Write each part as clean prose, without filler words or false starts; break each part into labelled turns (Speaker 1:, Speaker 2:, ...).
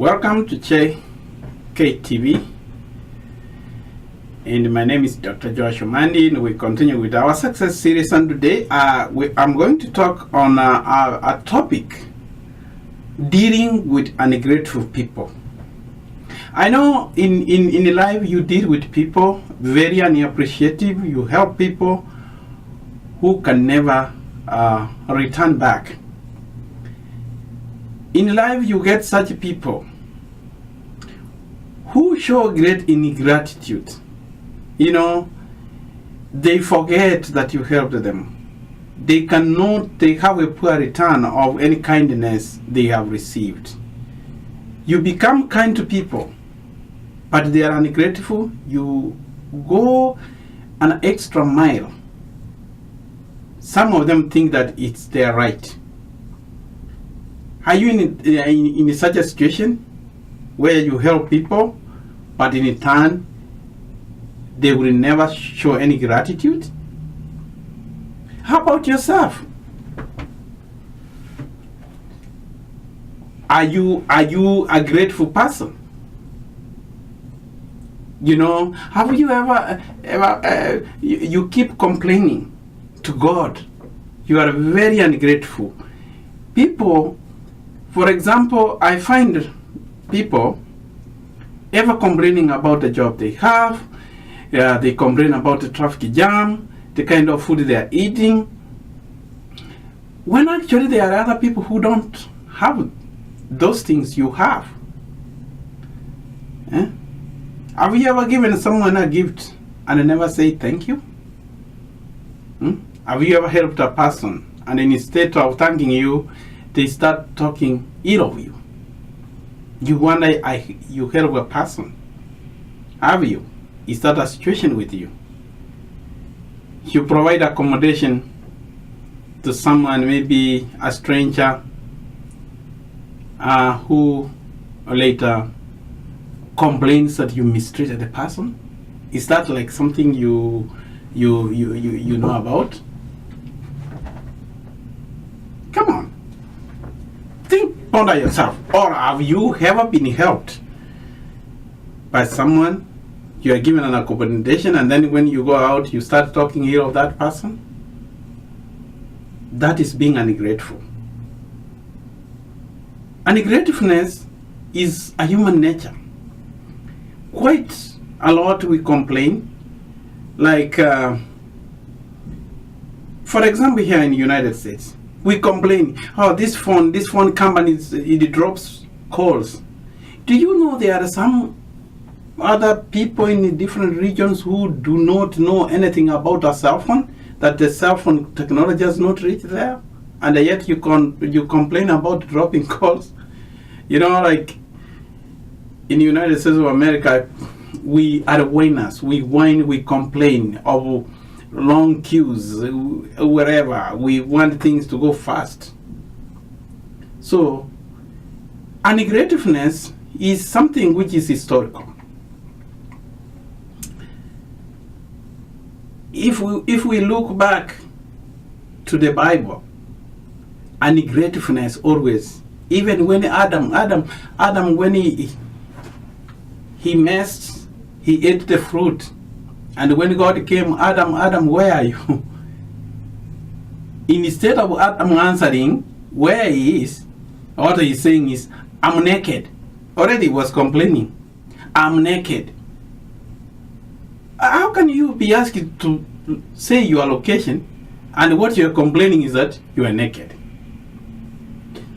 Speaker 1: Welcome to KTV, and my name is Dr. Joshua Mandi, and we continue with our success series. And today I'm going to talk on a topic, dealing with ungrateful people. I know in life you deal with people very unappreciative. You help people who can never return back. In life you get such people who show great ingratitude. You know, they forget that you helped them. They have a poor return of any kindness they have received. You become kind to people, but they are ungrateful. You go an extra mile. Some of them think that it's their right. Are you in such a situation where you help people, but in return they will never show any gratitude? How about yourself? Are you a grateful person? You know, have you ever you keep complaining to God? You are very ungrateful. People, for example, I find people ever complaining about the job they have. They complain about the traffic jam, the kind of food they are eating, when actually there are other people who don't have those things you have. Have you ever given someone a gift and never say thank you? Have you ever helped a person and instead of thanking you, they start talking ill of you? You wonder, you help a person. Have you? Is that a situation with you? You provide accommodation to someone, maybe a stranger, who later complains that you mistreated the person. Is that like something you know about? Come on. Ponder yourself. Or have you ever been helped by someone? You are given an accommodation, and then when you go out you start talking ill of that person? That is being ungrateful. Ungratefulness is a human nature. Quite a lot we complain. Like for example, here in the United States, we complain, oh, this phone company, it drops calls. Do you know there are some other people in different regions who do not know anything about a cell phone, that the cell phone technology has not reached there, and yet you complain about dropping calls? You know, like in the United States of America, we are whiners. We whine, we complain of long queues wherever. We want things to go fast. So ungratefulness is something which is historical. If we look back to the Bible, ungratefulness always, even when Adam when he messed, he ate the fruit. And when God came, Adam, where are you? Instead of Adam answering where he is, what he's saying is, I'm naked. Already was complaining. I'm naked. How can you be asked to say your location and what you're complaining is that you are naked?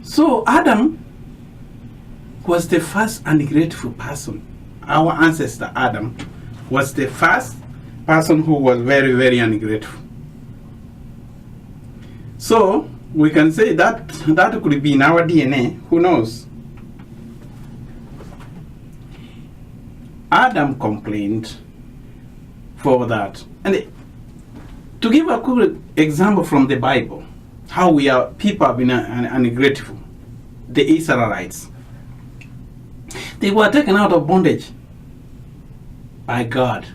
Speaker 1: So Adam was the first ungrateful person. Our ancestor Adam was the first person who was very, very ungrateful. So we can say that could be in our DNA. Who knows? Adam complained for that. And to give a quick example from the Bible, how people have been ungrateful. The Israelites, they were taken out of bondage by God.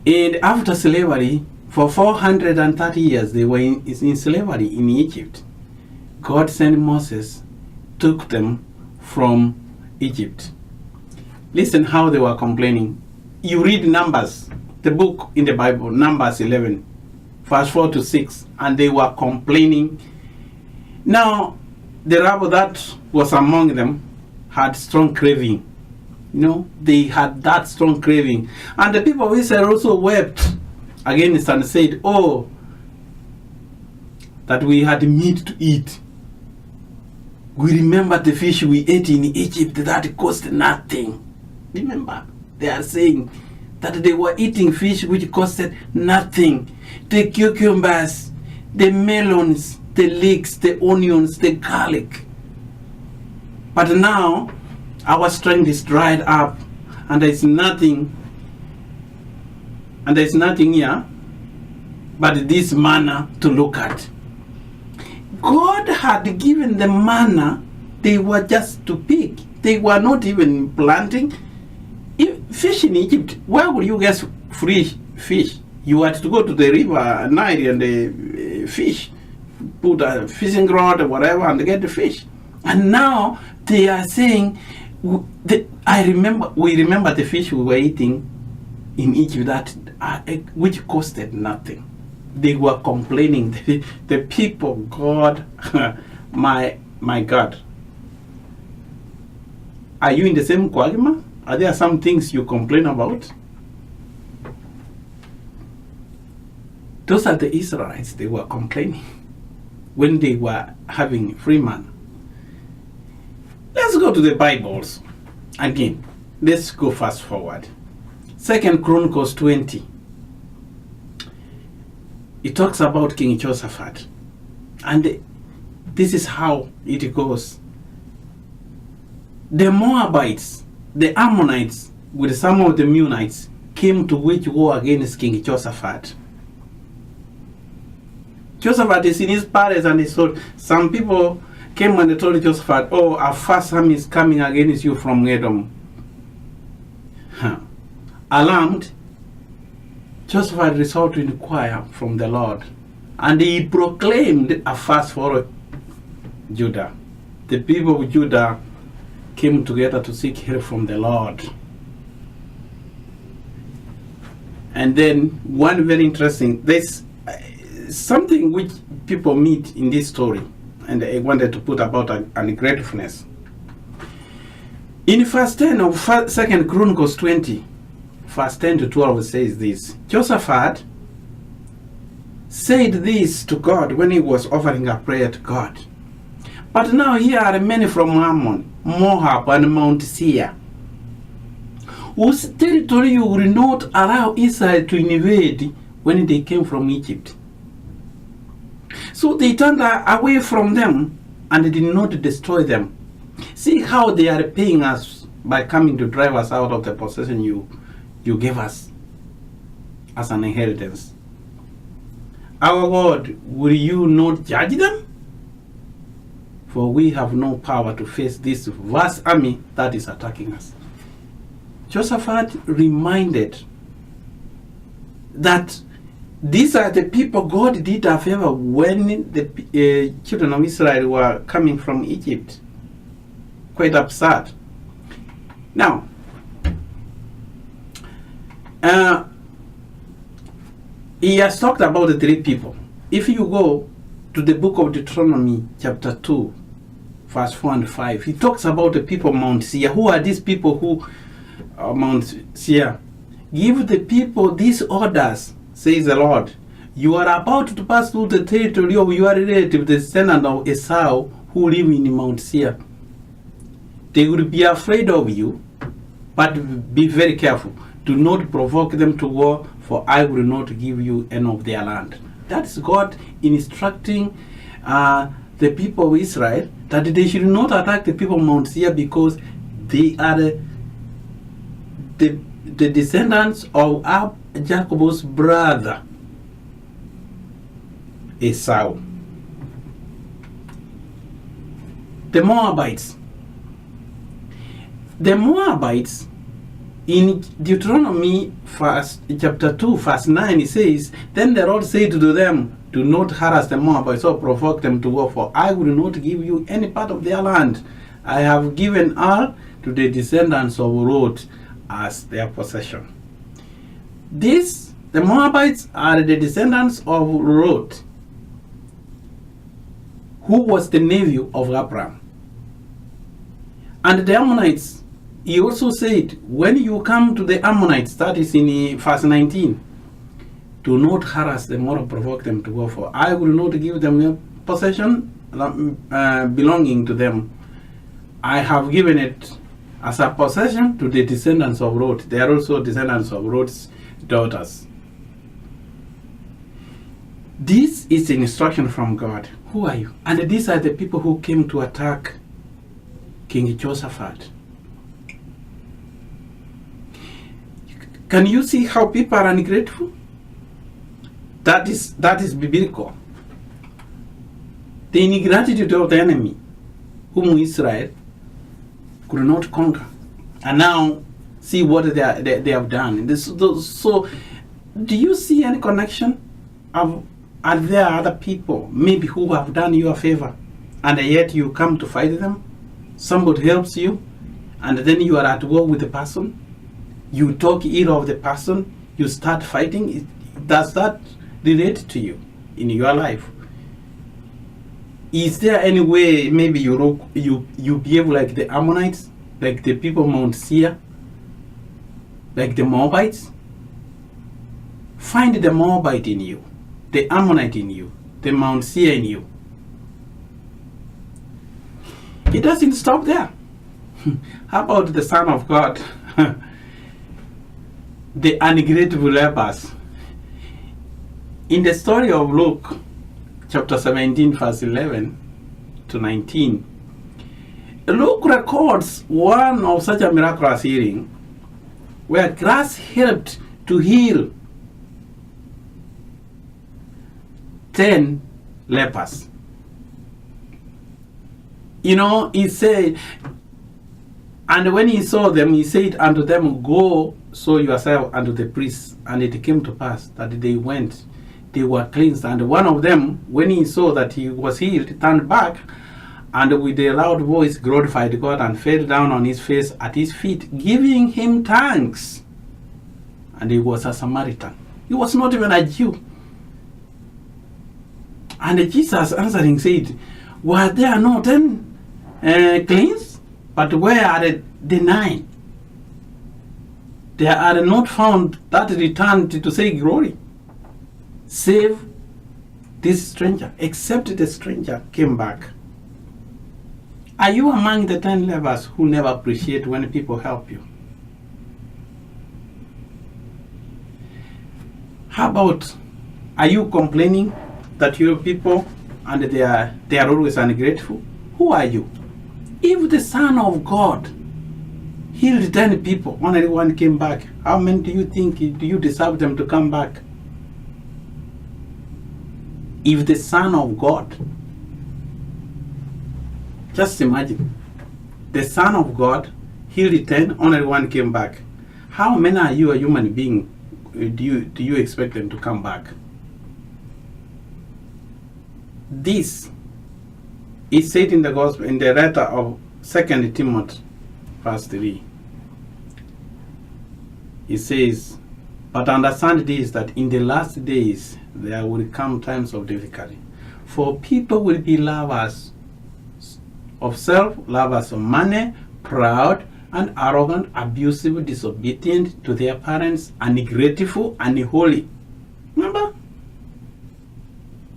Speaker 1: And after slavery, for 430 years, they were in slavery in Egypt. God sent Moses, took them from Egypt. Listen how they were complaining. You read Numbers, the book in the Bible, Numbers 11, verse 4 to 6, and they were complaining. Now, the rabble that was among them had strong craving. They had that strong craving. And the people of Israel also wept against and said, oh, that we had meat to eat. We remember the fish we ate in Egypt that cost nothing. Remember, they are saying that they were eating fish which costed nothing. The cucumbers, the melons, the leeks, the onions, the garlic. But now, our strength is dried up, and there is nothing here but this manna to look at. God had given the manna, they were just to pick. They were not even planting. Fish in Egypt, where would you get free fish? You had to go to the river Nile and fish, put a fishing rod or whatever and get the fish. And now they are saying, we remember the fish we were eating in Egypt which costed nothing. They were complaining. The people, God, my God. Are you in the same quagmire? Are there some things you complain about? Those are the Israelites. They were complaining when they were having free manna. Let's go to the Bibles again. Let's go fast forward. 2 Chronicles 20. It talks about King Jehoshaphat. And this is how it goes. The Moabites, the Ammonites, with some of the Meunites, came to wage war against King Jehoshaphat. Jehoshaphat is in his palace and he saw some people came and they told Jehoshaphat, oh, our first army is coming against you from Edom. Alarmed, Jehoshaphat resolved to inquire from the Lord, and he proclaimed a fast for Judah. The people of Judah came together to seek help from the Lord. And then one very interesting, there's something which people meet in this story, and I wanted to put about ungratefulness. In verse 10 of 2 Chronicles 20, verse 10 to 12 says this: Jehoshaphat said this to God when he was offering a prayer to God. But now here are many from Ammon, Moab, and Mount Seir, whose territory you will not allow Israel to invade when they came from Egypt. So they turned away from them and did not destroy them. See how they are paying us by coming to drive us out of the possession you gave us as an inheritance. Our God, will you not judge them? For we have no power to face this vast army that is attacking us. Jehoshaphat reminded that these are the people God did a favor when the children of Israel were coming from Egypt. Quite absurd. Now, he has talked about the three people. If you go to the book of Deuteronomy, chapter 2, verse 4 and 5, he talks about the people of Mount Seir. Who are these people who are Mount Seir? Give the people these orders, says the Lord. You are about to pass through the territory of your relative, the descendant of Esau, who live in Mount Seir. They will be afraid of you, but be very careful. Do not provoke them to war, for I will not give you any of their land. That's God instructing the people of Israel that they should not attack the people of Mount Seir because they are the descendants of Jacob's brother Esau. The Moabites. The Moabites, in Deuteronomy chapter 2, verse 9, it says, Then the Lord said to them, Do not harass the Moabites or provoke them to war, for I will not give you any part of their land. I have given all to the descendants of Lot as their possession. The Moabites are the descendants of Lot, who was the nephew of Abraham. And the Ammonites, he also said, when you come to the Ammonites, that is in verse 19, do not harass them or provoke them to go, for I will not give them a possession belonging to them. I have given it as a possession to the descendants of Lot. They are also descendants of Lot's daughters. This is the instruction from God. Who are you? And these are the people who came to attack King Jehoshaphat. Can you see how people are ungrateful? That is biblical. The ingratitude of the enemy, whom Israel could not conquer, and now see what they have done. So, do you see any connection? Are there other people maybe who have done you a favor, and yet you come to fight them? Somebody helps you, and then you are at war with the person. You talk ill of the person. You start fighting. Does that relate to you in your life? Is there any way maybe you behave like the Ammonites, like the people of Mount Seir, like the Moabites? Find the Moabite in you, the Ammonite in you, the Mount Seir in you. It doesn't stop there. How about the Son of God? The ungrateful lepers. In the story of Luke, chapter 17, verse 11 to 19, Luke records one of such a miraculous healing where grass helped to heal 10 lepers. You know, he said, and when he saw them, he said unto them, go show yourself unto the priests. And it came to pass that they went, they were cleansed. And one of them, when he saw that he was healed, turned back, and with a loud voice glorified God, and fell down on his face at his feet, giving him thanks. And he was a Samaritan. He was not even a Jew. And Jesus answering said, were there not 10 cleansed? But where are the 9? There are not found that returned to say glory, save this stranger, except the stranger came back. Are you among the 10 lepers who never appreciate when people help you? How about, are you complaining that your people and they are always ungrateful? Who are you? If the Son of God healed 10 people, only one came back, how many do you think do you deserve them to come back? If the Son of God, just imagine, the Son of God healed 10, only one came back. How many are you, a human being, do you expect them to come back? This is said in the gospel, in the letter of 2 Timothy, verse 3. It says, but understand this, that in the last days there will come times of difficulty. For people will be lovers of self, lovers of money, proud and arrogant, abusive, disobedient to their parents, ungrateful, unholy. Remember?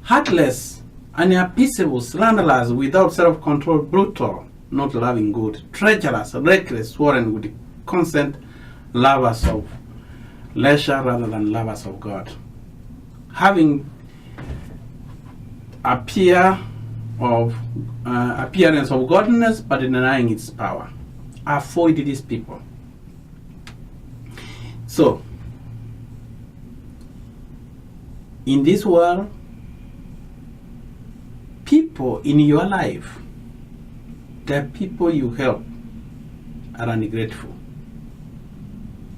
Speaker 1: Heartless, unappeasable, slanderers, without self-control, brutal, not loving good, treacherous, reckless, sworn with consent, lovers of leisure rather than lovers of God, having appearance of godliness but denying its power. Avoid these people. So, in this world, people in your life, the people you help are ungrateful.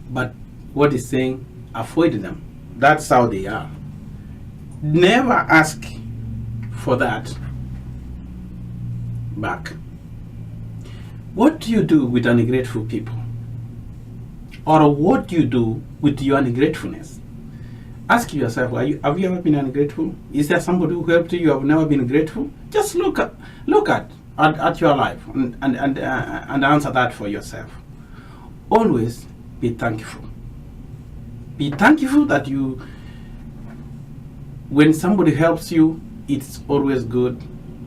Speaker 1: But what is saying, avoid them. That's how they are. Never ask for that back. What do you do with ungrateful people? Or what do you do with your ungratefulness? Ask yourself, have you ever been ungrateful? Is there somebody who helped you have never been grateful? Just look at your life and answer that for yourself. Always be thankful. Be thankful that when somebody helps you, it's always good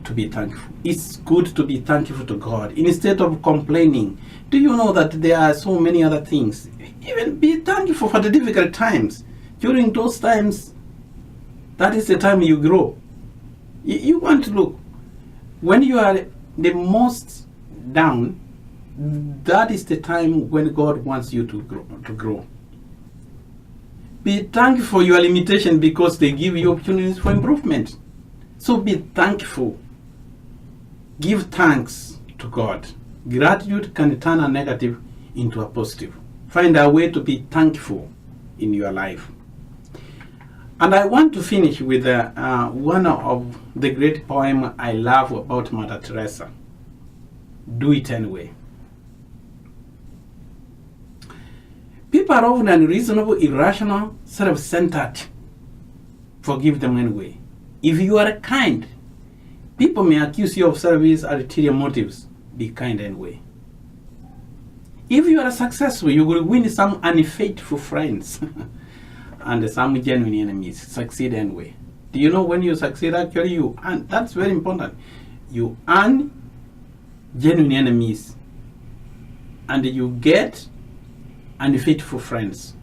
Speaker 1: to be thankful. It's good to be thankful to God instead of complaining. Do you know that there are so many other things? Even be thankful for the difficult times. During those times, that is the time you grow. You want to look. When you are the most down, that is the time when God wants you to grow. Be thankful for your limitation because they give you opportunities for improvement. So be thankful. Give thanks to God. Gratitude can turn a negative into a positive. Find a way to be thankful in your life. And I want to finish with one of the great poems I love about Mother Teresa. Do it anyway. People are often unreasonable, irrational, self-centered. Forgive them anyway. If you are kind, people may accuse you of service or ulterior motives. Be kind anyway. If you are successful, you will win some unfaithful friends and some genuine enemies. Succeed anyway. Do you know when you succeed, actually you earn? That's very important. You earn genuine enemies and you get unfaithful friends.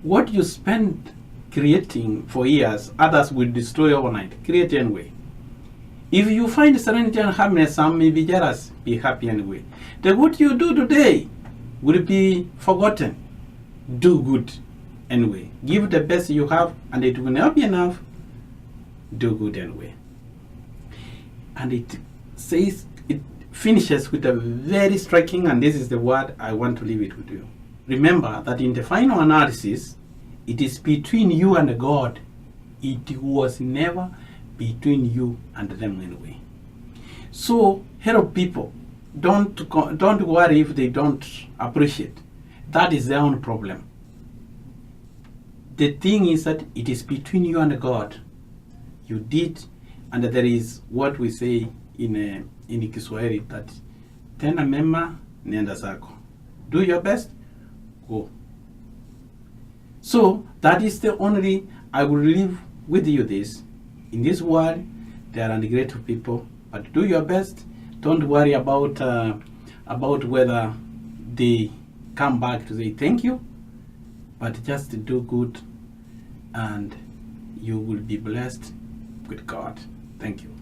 Speaker 1: What you spend creating for years, others will destroy overnight. Create anyway. If you find serenity and happiness, some may be jealous. Be happy anyway. Then what you do today will be forgotten. Do good anyway. Give the best you have, and it will not be enough. Do good anyway. And it finishes with a very striking, and this is the word I want to leave it with you. Remember that in the final analysis, it is between you and God. It was never between you and them anyway. So help people. Don't worry if they don't appreciate. That is their own problem. The thing is that it is between you and God. You did, and there is what we say in Kiswahili that tena mema nenda zako. Do your best, go. So that is the only, I will leave with you this. In this world, there are ungrateful people, but do your best. Don't worry about whether they come back to say thank you, but just do good and you will be blessed with God. Thank you.